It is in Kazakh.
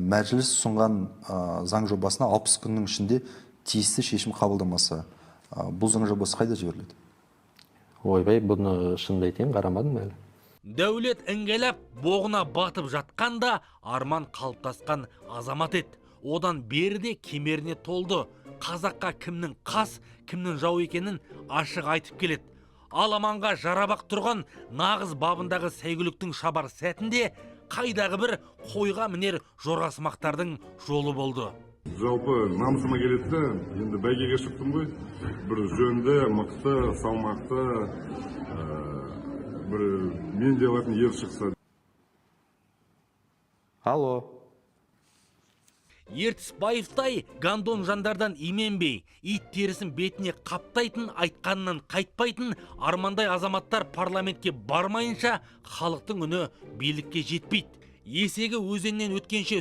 мәжіліс ұсынған заң жобасына 60 күннің ішінде тиісті шешім қабылдамаса, бұл заң жобасы қайда жіберіледі? Ойбай, бұны шынымды айтайын, қарамадым әлі. Дәулет іңгелеп, боғына батып жатқанда арман қалыптасқан азамат еді. Одан берде кемеріне толды. Қазаққа кімнің қас, кімнің жау екенін ашық айтып келеді. Аламанға жарабақ тұрған нағыз бабындағы сәйгүліктің шабар сәтінде қайдағы бір қойға мінер жорғасымақтардың жолы болды. Жалпы намысыма келеді де, енді бәйгеге шықтым ғой. Бір жөнді, мықты, салмақты, бір мен де алатын ер шықса. Алло. Ертісбаевтай гандон жандардан именбей, ит терісін бетіне қаптайтын, айтқанынан қайтпайтын армандай азаматтар парламентке бармайынша халықтың үні билікке жетпейді. Есегі өзеннен өткенше